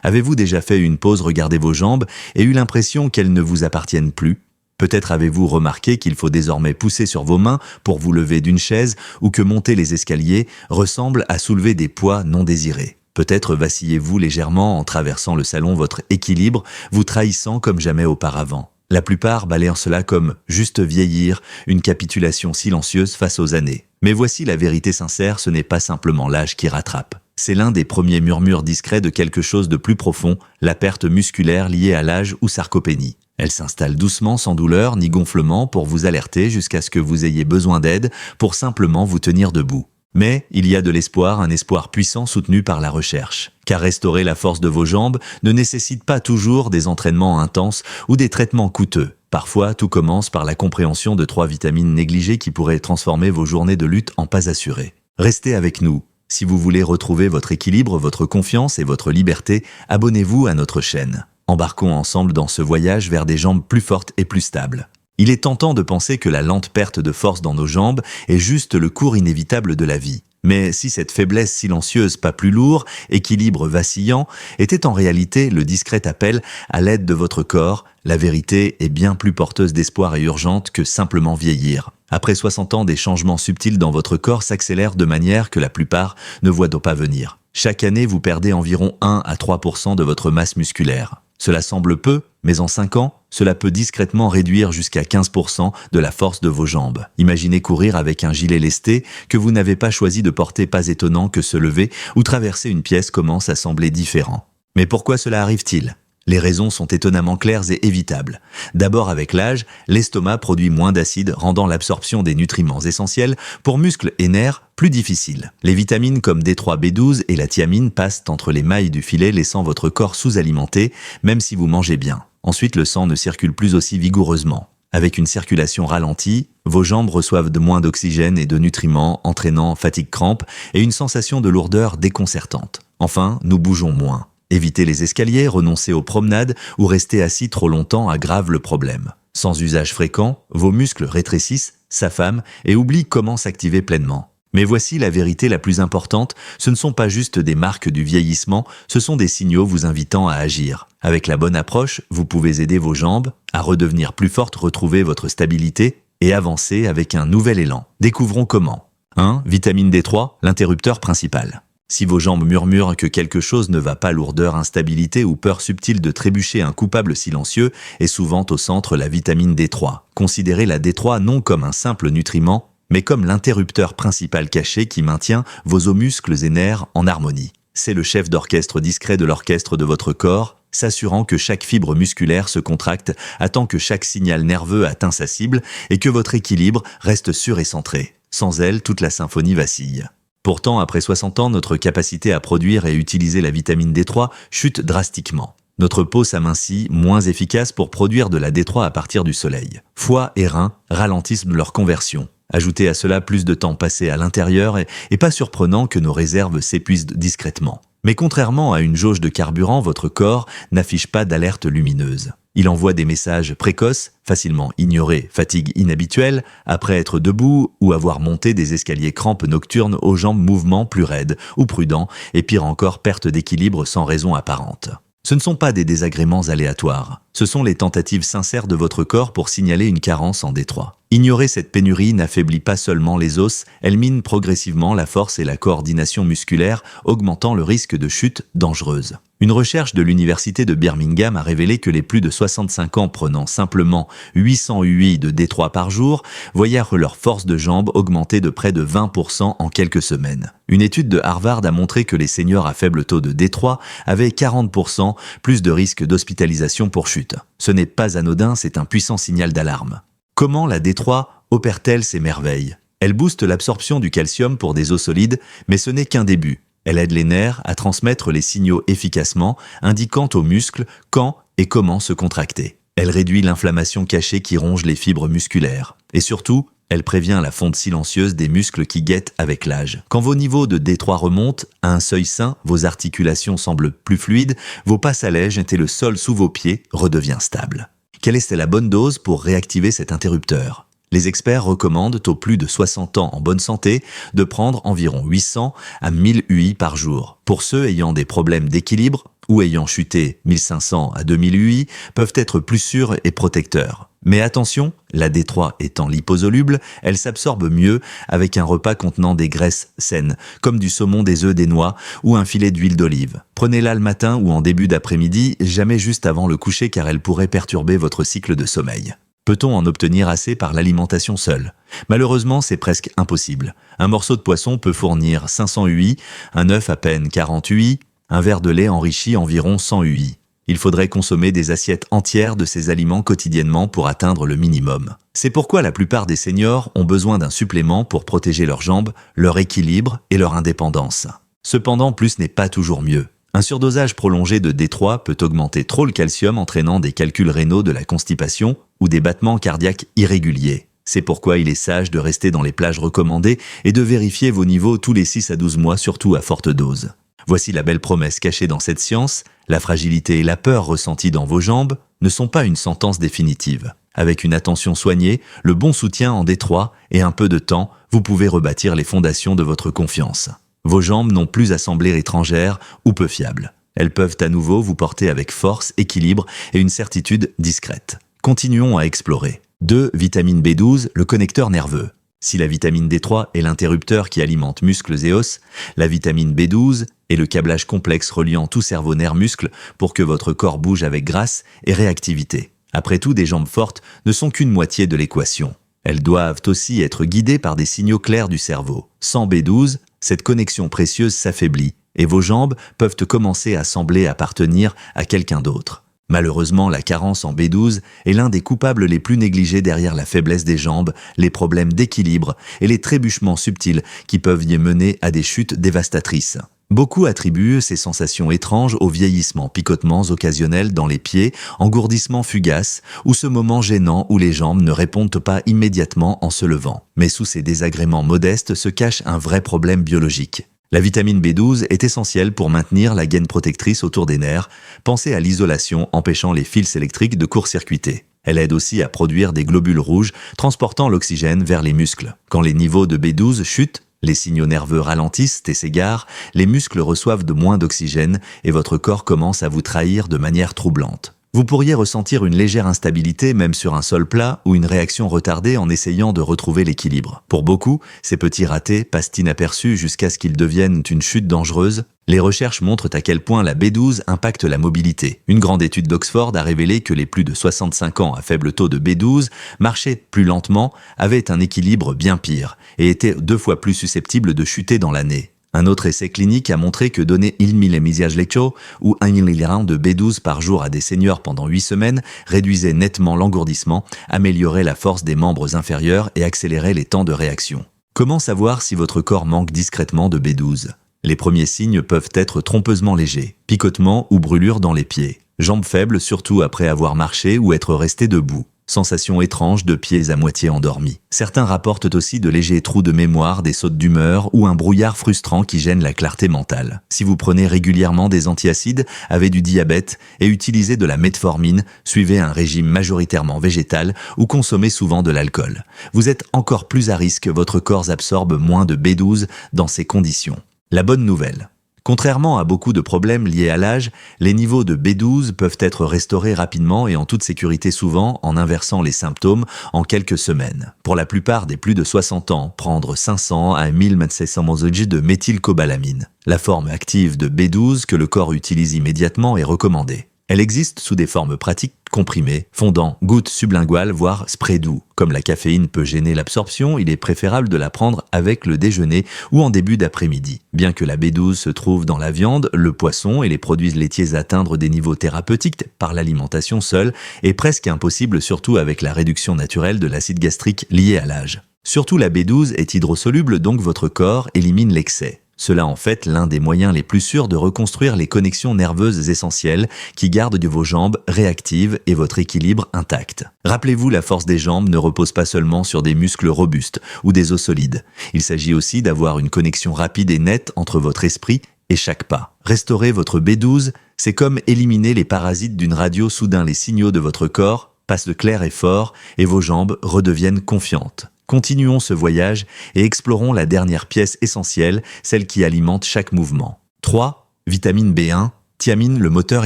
Avez-vous déjà fait une pause, regardé vos jambes et eu l'impression qu'elles ne vous appartiennent plus? Peut-être avez-vous remarqué qu'il faut désormais pousser sur vos mains pour vous lever d'une chaise ou que monter les escaliers ressemble à soulever des poids non désirés. Peut-être vacillez-vous légèrement en traversant le salon, votre équilibre vous trahissant comme jamais auparavant. La plupart balayent cela comme juste vieillir, une capitulation silencieuse face aux années. Mais voici la vérité sincère, ce n'est pas simplement l'âge qui rattrape. C'est l'un des premiers murmures discrets de quelque chose de plus profond, la perte musculaire liée à l'âge ou sarcopénie. Elle s'installe doucement, sans douleur ni gonflement, pour vous alerter jusqu'à ce que vous ayez besoin d'aide pour simplement vous tenir debout. Mais il y a de l'espoir, un espoir puissant soutenu par la recherche. Car restaurer la force de vos jambes ne nécessite pas toujours des entraînements intenses ou des traitements coûteux. Parfois, tout commence par la compréhension de 3 vitamines négligées qui pourraient transformer vos journées de lutte en pas assurées. Restez avec nous. Si vous voulez retrouver votre équilibre, votre confiance et votre liberté, abonnez-vous à notre chaîne. Embarquons ensemble dans ce voyage vers des jambes plus fortes et plus stables. Il est tentant de penser que la lente perte de force dans nos jambes est juste le cours inévitable de la vie. Mais si cette faiblesse silencieuse, pas plus lourd, équilibre vacillant, était en réalité le discret appel à l'aide de votre corps, la vérité est bien plus porteuse d'espoir et urgente que simplement vieillir. Après 60 ans, des changements subtils dans votre corps s'accélèrent de manière que la plupart ne voient pas venir. Chaque année, vous perdez environ 1 à 3% de votre masse musculaire. Cela semble peu, mais en 5 ans, cela peut discrètement réduire jusqu'à 15% de la force de vos jambes. Imaginez courir avec un gilet lesté que vous n'avez pas choisi de porter, pas étonnant que se lever ou traverser une pièce commence à sembler différent. Mais pourquoi cela arrive-t-il ? Les raisons sont étonnamment claires et évitables. D'abord, avec l'âge, l'estomac produit moins d'acide, rendant l'absorption des nutriments essentiels pour muscles et nerfs plus difficile. Les vitamines comme D3, B12 et la thiamine passent entre les mailles du filet, laissant votre corps sous-alimenté, même si vous mangez bien. Ensuite, le sang ne circule plus aussi vigoureusement. Avec une circulation ralentie, vos jambes reçoivent de moins d'oxygène et de nutriments, entraînant fatigue-crampe et une sensation de lourdeur déconcertante. Enfin, nous bougeons moins. Éviter les escaliers, renoncer aux promenades ou rester assis trop longtemps aggrave le problème. Sans usage fréquent, vos muscles rétrécissent, s'affament et oublient comment s'activer pleinement. Mais voici la vérité la plus importante, ce ne sont pas juste des marques du vieillissement, ce sont des signaux vous invitant à agir. Avec la bonne approche, vous pouvez aider vos jambes à redevenir plus fortes, retrouver votre stabilité et avancer avec un nouvel élan. Découvrons comment. 1. Vitamine D3, l'interrupteur principal. Si vos jambes murmurent que quelque chose ne va pas, lourdeur, instabilité ou peur subtile de trébucher, un coupable silencieux est souvent au centre, la vitamine D3. Considérez la D3 non comme un simple nutriment, mais comme l'interrupteur principal caché qui maintient vos os, muscles et nerfs en harmonie. C'est le chef d'orchestre discret de l'orchestre de votre corps, s'assurant que chaque fibre musculaire se contracte, attend que chaque signal nerveux atteint sa cible et que votre équilibre reste sûr et centré. Sans elle, toute la symphonie vacille. Pourtant, après 60 ans, notre capacité à produire et utiliser la vitamine D3 chute drastiquement. Notre peau s'amincit, moins efficace pour produire de la D3 à partir du soleil. Foie et reins ralentissent leur conversion. Ajoutez à cela plus de temps passé à l'intérieur et pas surprenant que nos réserves s'épuisent discrètement. Mais contrairement à une jauge de carburant, votre corps n'affiche pas d'alerte lumineuse. Il envoie des messages précoces, facilement ignorés, fatigue inhabituelle, après être debout ou avoir monté des escaliers, crampes nocturnes aux jambes, mouvements plus raides ou prudents, et pire encore, perte d'équilibre sans raison apparente. Ce ne sont pas des désagréments aléatoires, ce sont les tentatives sincères de votre corps pour signaler une carence en D3. Ignorer cette pénurie n'affaiblit pas seulement les os, elle mine progressivement la force et la coordination musculaire, augmentant le risque de chute dangereuse. Une recherche de l'université de Birmingham a révélé que les plus de 65 ans prenant simplement 800 UI de D3 par jour voyèrent leur force de jambe augmenter de près de 20% en quelques semaines. Une étude de Harvard a montré que les seniors à faible taux de D3 avaient 40% plus de risque d'hospitalisation pour chute. Ce n'est pas anodin, c'est un puissant signal d'alarme. Comment la D3 opère-t-elle ces merveilles ? Elle booste l'absorption du calcium pour des os solides, mais ce n'est qu'un début. Elle aide les nerfs à transmettre les signaux efficacement, indiquant aux muscles quand et comment se contracter. Elle réduit l'inflammation cachée qui ronge les fibres musculaires. Et surtout, elle prévient la fonte silencieuse des muscles qui guettent avec l'âge. Quand vos niveaux de D3 remontent à un seuil sain, vos articulations semblent plus fluides, vos pas s'allègent et le sol sous vos pieds redevient stable. Quelle est la bonne dose pour réactiver cet interrupteur ? Les experts recommandent aux plus de 60 ans en bonne santé de prendre environ 800 à 1000 UI par jour. Pour ceux ayant des problèmes d'équilibre ou ayant chuté 1500 à 2000 UI peuvent être plus sûrs et protecteurs. Mais attention, la D3 étant liposoluble, elle s'absorbe mieux avec un repas contenant des graisses saines, comme du saumon, des œufs, des noix ou un filet d'huile d'olive. Prenez-la le matin ou en début d'après-midi, jamais juste avant le coucher car elle pourrait perturber votre cycle de sommeil. Peut-on en obtenir assez par l'alimentation seule? Malheureusement, c'est presque impossible. Un morceau de poisson peut fournir 500 UI, un œuf à peine 40 UI, un verre de lait enrichi environ 100 UI. Il faudrait consommer des assiettes entières de ces aliments quotidiennement pour atteindre le minimum. C'est pourquoi la plupart des seniors ont besoin d'un supplément pour protéger leurs jambes, leur équilibre et leur indépendance. Cependant, plus n'est pas toujours mieux. Un surdosage prolongé de D3 peut augmenter trop le calcium entraînant des calculs rénaux de la constipation ou des battements cardiaques irréguliers. C'est pourquoi il est sage de rester dans les plages recommandées et de vérifier vos niveaux tous les 6 à 12 mois, surtout à forte dose. Voici la belle promesse cachée dans cette science, la fragilité et la peur ressenties dans vos jambes ne sont pas une sentence définitive. Avec une attention soignée, le bon soutien en D3 et un peu de temps, vous pouvez rebâtir les fondations de votre confiance. Vos jambes n'ont plus à sembler étrangères ou peu fiables. Elles peuvent à nouveau vous porter avec force, équilibre et une certitude discrète. Continuons à explorer. 2. Vitamine B12, le connecteur nerveux. Si la vitamine D3 est l'interrupteur qui alimente muscles et os, la vitamine B12 est le câblage complexe reliant tout cerveau, nerfs, muscles pour que votre corps bouge avec grâce et réactivité. Après tout, des jambes fortes ne sont qu'une moitié de l'équation. Elles doivent aussi être guidées par des signaux clairs du cerveau. Sans B12, cette connexion précieuse s'affaiblit et vos jambes peuvent commencer à sembler appartenir à quelqu'un d'autre. Malheureusement, la carence en B12 est l'un des coupables les plus négligés derrière la faiblesse des jambes, les problèmes d'équilibre et les trébuchements subtils qui peuvent y mener à des chutes dévastatrices. Beaucoup attribuent ces sensations étranges au vieillissement, picotements occasionnels dans les pieds, engourdissements fugaces ou ce moment gênant où les jambes ne répondent pas immédiatement en se levant. Mais sous ces désagréments modestes se cache un vrai problème biologique. La vitamine B12 est essentielle pour maintenir la gaine protectrice autour des nerfs. Pensez à l'isolation empêchant les fils électriques de court-circuiter. Elle aide aussi à produire des globules rouges transportant l'oxygène vers les muscles. Quand les niveaux de B12 chutent, les signaux nerveux ralentissent et s'égarent, les muscles reçoivent de moins d'oxygène et votre corps commence à vous trahir de manière troublante. Vous pourriez ressentir une légère instabilité même sur un sol plat ou une réaction retardée en essayant de retrouver l'équilibre. Pour beaucoup, ces petits ratés passent inaperçus jusqu'à ce qu'ils deviennent une chute dangereuse. Les recherches montrent à quel point la B12 impacte la mobilité. Une grande étude d'Oxford a révélé que les plus de 65 ans à faible taux de B12 marchaient plus lentement, avaient un équilibre bien pire et étaient 2 fois plus susceptibles de chuter dans l'année. Un autre essai clinique a montré que donner 1 mg lecho ou 1 mg de B12 par jour à des seniors pendant 8 semaines réduisait nettement l'engourdissement, améliorait la force des membres inférieurs et accélérait les temps de réaction. Comment savoir si votre corps manque discrètement de B12? Les premiers signes peuvent être trompeusement légers, picotements ou brûlures dans les pieds, jambes faibles surtout après avoir marché ou être resté debout. Sensation étrange de pieds à moitié endormis. Certains rapportent aussi de légers trous de mémoire, des sautes d'humeur ou un brouillard frustrant qui gêne la clarté mentale. Si vous prenez régulièrement des antiacides, avez du diabète et utilisez de la metformine, suivez un régime majoritairement végétal ou consommez souvent de l'alcool. Vous êtes encore plus à risque, votre corps absorbe moins de B12 dans ces conditions. La bonne nouvelle. Contrairement à beaucoup de problèmes liés à l'âge, les niveaux de B12 peuvent être restaurés rapidement et en toute sécurité souvent en inversant les symptômes en quelques semaines. Pour la plupart des plus de 60 ans, prendre 500 à 1700 mg de méthylcobalamine. La forme active de B12 que le corps utilise immédiatement est recommandée. Elle existe sous des formes pratiques comprimées, fondant, gouttes sublinguales, voire spray doux. Comme la caféine peut gêner l'absorption, il est préférable de la prendre avec le déjeuner ou en début d'après-midi. Bien que la B12 se trouve dans la viande, le poisson et les produits laitiers, atteindre des niveaux thérapeutiques par l'alimentation seule est presque impossible, surtout avec la réduction naturelle de l'acide gastrique lié à l'âge. Surtout la B12 est hydrosoluble, donc votre corps élimine l'excès. Cela en fait l'un des moyens les plus sûrs de reconstruire les connexions nerveuses essentielles qui gardent vos jambes réactives et votre équilibre intact. Rappelez-vous, la force des jambes ne repose pas seulement sur des muscles robustes ou des os solides. Il s'agit aussi d'avoir une connexion rapide et nette entre votre esprit et chaque pas. Restaurer votre B12, c'est comme éliminer les parasites d'une radio. Soudain, les signaux de votre corps passent de clair et fort et vos jambes redeviennent confiantes. Continuons ce voyage et explorons la dernière pièce essentielle, celle qui alimente chaque mouvement. 3. Vitamine B1, Thiamine, le moteur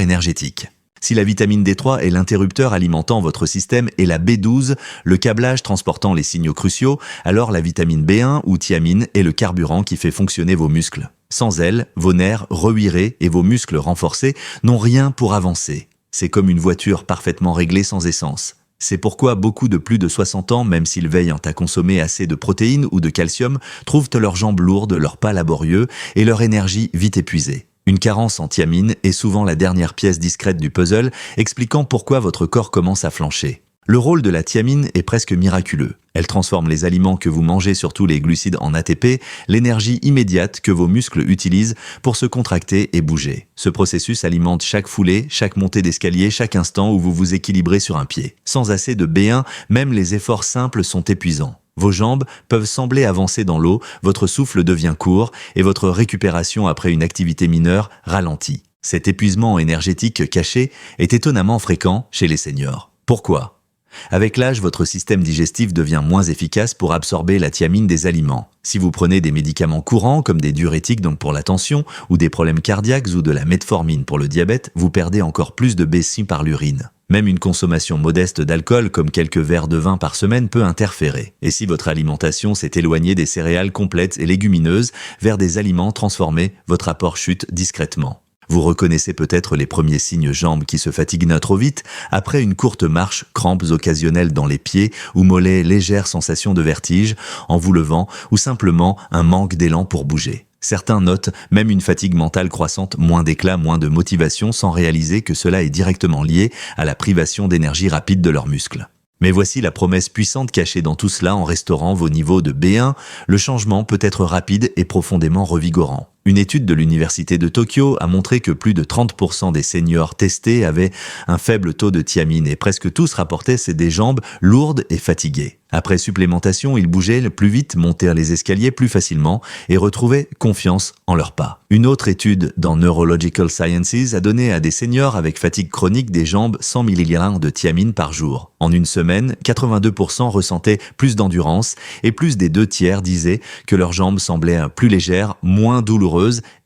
énergétique. Si la vitamine D3 est l'interrupteur alimentant votre système et la B12, le câblage transportant les signaux cruciaux, alors la vitamine B1 ou thiamine est le carburant qui fait fonctionner vos muscles. Sans elle, vos nerfs rehuilés et vos muscles renforcés n'ont rien pour avancer. C'est comme une voiture parfaitement réglée sans essence. C'est pourquoi beaucoup de plus de 60 ans, même s'ils veillent à consommer assez de protéines ou de calcium, trouvent leurs jambes lourdes, leurs pas laborieux et leur énergie vite épuisée. Une carence en thiamine est souvent la dernière pièce discrète du puzzle, expliquant pourquoi votre corps commence à flancher. Le rôle de la thiamine est presque miraculeux. Elle transforme les aliments que vous mangez, surtout les glucides, en ATP, l'énergie immédiate que vos muscles utilisent pour se contracter et bouger. Ce processus alimente chaque foulée, chaque montée d'escalier, chaque instant où vous vous équilibrez sur un pied. Sans assez de B1, même les efforts simples sont épuisants. Vos jambes peuvent sembler avancer dans l'eau, votre souffle devient court et votre récupération après une activité mineure ralentit. Cet épuisement énergétique caché est étonnamment fréquent chez les seniors. Pourquoi ? Avec l'âge, votre système digestif devient moins efficace pour absorber la thiamine des aliments. Si vous prenez des médicaments courants comme des diurétiques donc pour la tension ou des problèmes cardiaques ou de la metformine pour le diabète, vous perdez encore plus de B6 par l'urine. Même une consommation modeste d'alcool comme quelques verres de vin par semaine peut interférer. Et si votre alimentation s'est éloignée des céréales complètes et légumineuses vers des aliments transformés, votre apport chute discrètement. Vous reconnaissez peut-être les premiers signes jambes qui se fatiguent trop vite, après une courte marche, crampes occasionnelles dans les pieds ou mollets, légère sensation de vertige en vous levant ou simplement un manque d'élan pour bouger. Certains notent même une fatigue mentale croissante, moins d'éclat, moins de motivation sans réaliser que cela est directement lié à la privation d'énergie rapide de leurs muscles. Mais voici la promesse puissante cachée dans tout cela en restaurant vos niveaux de B1, le changement peut être rapide et profondément revigorant. Une étude de l'université de Tokyo a montré que plus de 30% des seniors testés avaient un faible taux de thiamine et presque tous rapportaient des jambes lourdes et fatiguées. Après supplémentation, ils bougeaient plus vite, montaient les escaliers plus facilement et retrouvaient confiance en leurs pas. Une autre étude dans Neurological Sciences a donné à des seniors avec fatigue chronique des jambes 100 mg de thiamine par jour. En une semaine, 82% ressentaient plus d'endurance et plus des 2/3 disaient que leurs jambes semblaient plus légères, moins douloureuses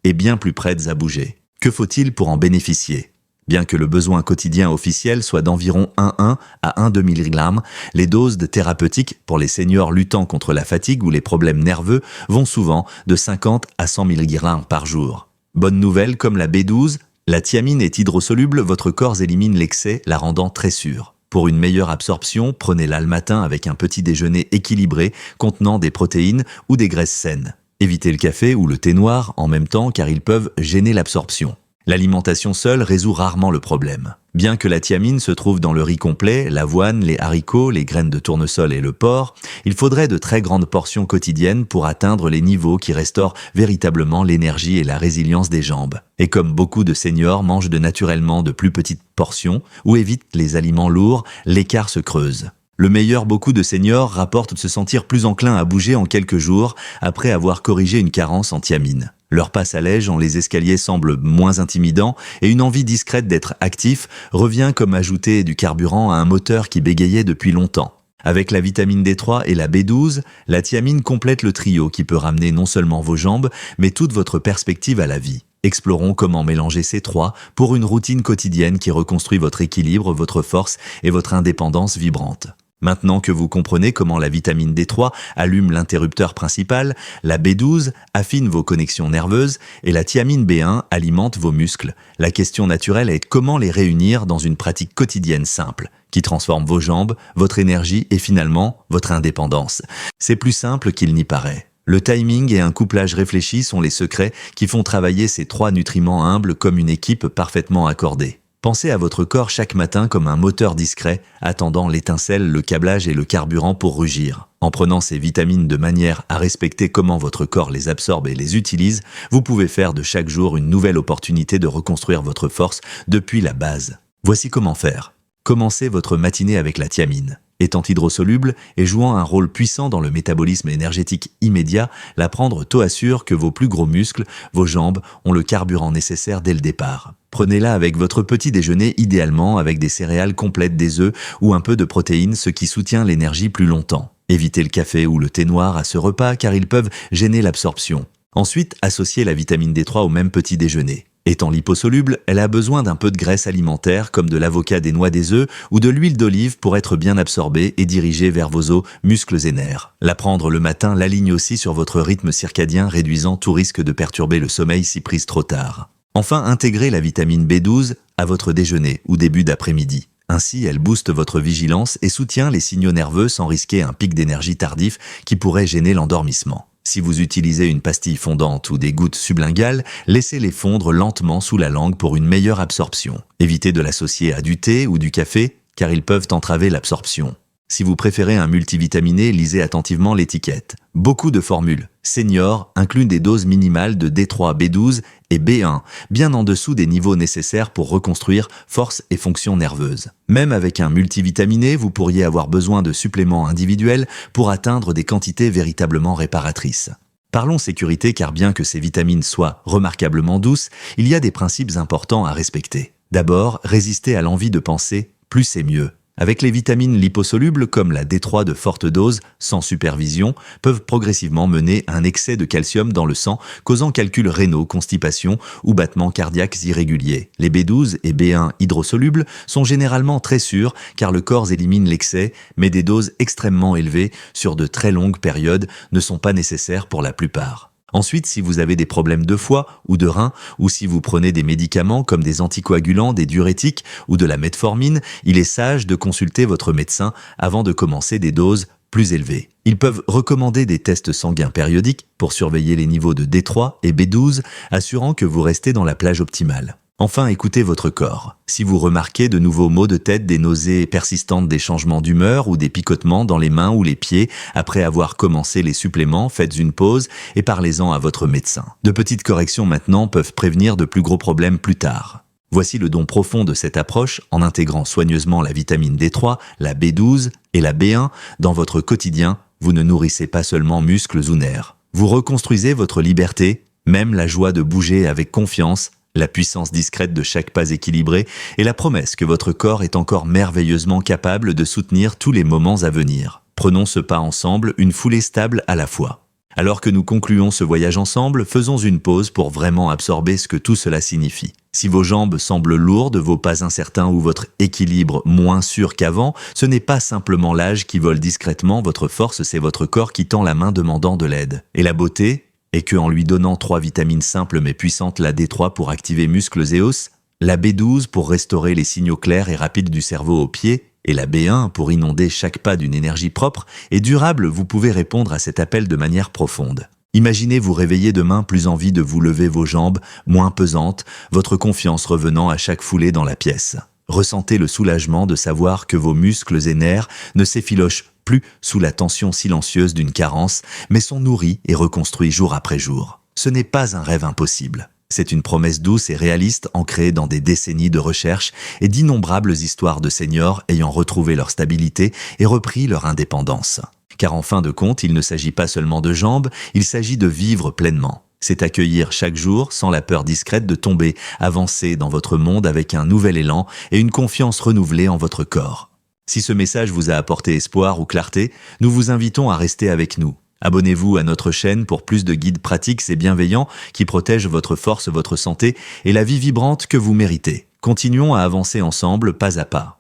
et bien plus prêtes à bouger. Que faut-il pour en bénéficier ? Bien que le besoin quotidien officiel soit d'environ 1,1 à 1,2 mg, les doses de thérapeutiques pour les seniors luttant contre la fatigue ou les problèmes nerveux vont souvent de 50 à 100 mg par jour. Bonne nouvelle, comme la B12, la thiamine est hydrosoluble, votre corps élimine l'excès, la rendant très sûre. Pour une meilleure absorption, prenez-la le matin avec un petit déjeuner équilibré contenant des protéines ou des graisses saines. Évitez le café ou le thé noir en même temps car ils peuvent gêner l'absorption. L'alimentation seule résout rarement le problème. Bien que la thiamine se trouve dans le riz complet, l'avoine, les haricots, les graines de tournesol et le porc, il faudrait de très grandes portions quotidiennes pour atteindre les niveaux qui restaurent véritablement l'énergie et la résilience des jambes. Et comme beaucoup de seniors mangent naturellement de plus petites portions ou évitent les aliments lourds, l'écart se creuse. Le meilleur, beaucoup de seniors rapportent de se sentir plus enclins à bouger en quelques jours après avoir corrigé une carence en thiamine. Leur pas s'allège, les escaliers semblent moins intimidants et une envie discrète d'être actif revient comme ajouter du carburant à un moteur qui bégayait depuis longtemps. Avec la vitamine D3 et la B12, la thiamine complète le trio qui peut ramener non seulement vos jambes, mais toute votre perspective à la vie. Explorons comment mélanger ces trois pour une routine quotidienne qui reconstruit votre équilibre, votre force et votre indépendance vibrante. Maintenant que vous comprenez comment la vitamine D3 allume l'interrupteur principal, la B12 affine vos connexions nerveuses et la thiamine B1 alimente vos muscles, la question naturelle est comment les réunir dans une pratique quotidienne simple, qui transforme vos jambes, votre énergie et finalement votre indépendance. C'est plus simple qu'il n'y paraît. Le timing et un couplage réfléchi sont les secrets qui font travailler ces trois nutriments humbles comme une équipe parfaitement accordée. Pensez à votre corps chaque matin comme un moteur discret, attendant l'étincelle, le câblage et le carburant pour rugir. En prenant ces vitamines de manière à respecter comment votre corps les absorbe et les utilise, vous pouvez faire de chaque jour une nouvelle opportunité de reconstruire votre force depuis la base. Voici comment faire. Commencez votre matinée avec la thiamine. Étant hydrosoluble et jouant un rôle puissant dans le métabolisme énergétique immédiat, la prendre tôt assure que vos plus gros muscles, vos jambes, ont le carburant nécessaire dès le départ. Prenez-la avec votre petit déjeuner, idéalement avec des céréales complètes, des œufs ou un peu de protéines, ce qui soutient l'énergie plus longtemps. Évitez le café ou le thé noir à ce repas car ils peuvent gêner l'absorption. Ensuite, associez la vitamine D3 au même petit déjeuner. Étant liposoluble, elle a besoin d'un peu de graisse alimentaire comme de l'avocat, des noix, des œufs ou de l'huile d'olive pour être bien absorbée et dirigée vers vos os, muscles et nerfs. La prendre le matin l'aligne aussi sur votre rythme circadien, réduisant tout risque de perturber le sommeil si prise trop tard. Enfin, intégrez la vitamine B12 à votre déjeuner ou début d'après-midi. Ainsi, elle booste votre vigilance et soutient les signaux nerveux sans risquer un pic d'énergie tardif qui pourrait gêner l'endormissement. Si vous utilisez une pastille fondante ou des gouttes sublinguales, laissez-les fondre lentement sous la langue pour une meilleure absorption. Évitez de l'associer à du thé ou du café, car ils peuvent entraver l'absorption. Si vous préférez un multivitaminé, lisez attentivement l'étiquette. Beaucoup de formules senior incluent des doses minimales de D3, B12 et B1, bien en dessous des niveaux nécessaires pour reconstruire force et fonction nerveuse. Même avec un multivitaminé, vous pourriez avoir besoin de suppléments individuels pour atteindre des quantités véritablement réparatrices. Parlons sécurité, car bien que ces vitamines soient remarquablement douces, il y a des principes importants à respecter. D'abord, résister à l'envie de penser « plus c'est mieux ». Avec les vitamines liposolubles comme la D3 de forte dose, sans supervision, peuvent progressivement mener à un excès de calcium dans le sang, causant calculs rénaux, constipation ou battements cardiaques irréguliers. Les B12 et B1 hydrosolubles sont généralement très sûrs car le corps élimine l'excès, mais des doses extrêmement élevées sur de très longues périodes ne sont pas nécessaires pour la plupart. Ensuite, si vous avez des problèmes de foie ou de rein, ou si vous prenez des médicaments comme des anticoagulants, des diurétiques ou de la metformine, il est sage de consulter votre médecin avant de commencer des doses plus élevées. Ils peuvent recommander des tests sanguins périodiques pour surveiller les niveaux de D3 et B12, assurant que vous restez dans la plage optimale. Enfin, écoutez votre corps. Si vous remarquez de nouveaux maux de tête, des nausées persistantes, des changements d'humeur ou des picotements dans les mains ou les pieds après avoir commencé les suppléments, faites une pause et parlez-en à votre médecin. De petites corrections maintenant peuvent prévenir de plus gros problèmes plus tard. Voici le don profond de cette approche en intégrant soigneusement la vitamine D3, la B12 et la B1 dans votre quotidien. Vous ne nourrissez pas seulement muscles ou nerfs. Vous reconstruisez votre liberté, même la joie de bouger avec confiance, la puissance discrète de chaque pas équilibré et la promesse que votre corps est encore merveilleusement capable de soutenir tous les moments à venir. Prenons ce pas ensemble, une foulée stable à la fois. Alors que nous concluons ce voyage ensemble, faisons une pause pour vraiment absorber ce que tout cela signifie. Si vos jambes semblent lourdes, vos pas incertains ou votre équilibre moins sûr qu'avant, ce n'est pas simplement l'âge qui vole discrètement votre force, c'est votre corps qui tend la main demandant de l'aide. Et la beauté et qu'en lui donnant 3 vitamines simples mais puissantes, la D3 pour activer muscles et os, la B12 pour restaurer les signaux clairs et rapides du cerveau aux pieds, et la B1 pour inonder chaque pas d'une énergie propre et durable, vous pouvez répondre à cet appel de manière profonde. Imaginez vous réveiller demain plus envie de vous lever vos jambes, moins pesantes, votre confiance revenant à chaque foulée dans la pièce. Ressentez le soulagement de savoir que vos muscles et nerfs ne s'effilochent plus sous la tension silencieuse d'une carence, mais sont nourris et reconstruits jour après jour. Ce n'est pas un rêve impossible. C'est une promesse douce et réaliste ancrée dans des décennies de recherche et d'innombrables histoires de seniors ayant retrouvé leur stabilité et repris leur indépendance. Car en fin de compte, il ne s'agit pas seulement de jambes, il s'agit de vivre pleinement. C'est accueillir chaque jour sans la peur discrète de tomber, avancer dans votre monde avec un nouvel élan et une confiance renouvelée en votre corps. Si ce message vous a apporté espoir ou clarté, nous vous invitons à rester avec nous. Abonnez-vous à notre chaîne pour plus de guides pratiques et bienveillants qui protègent votre force, votre santé et la vie vibrante que vous méritez. Continuons à avancer ensemble, pas à pas.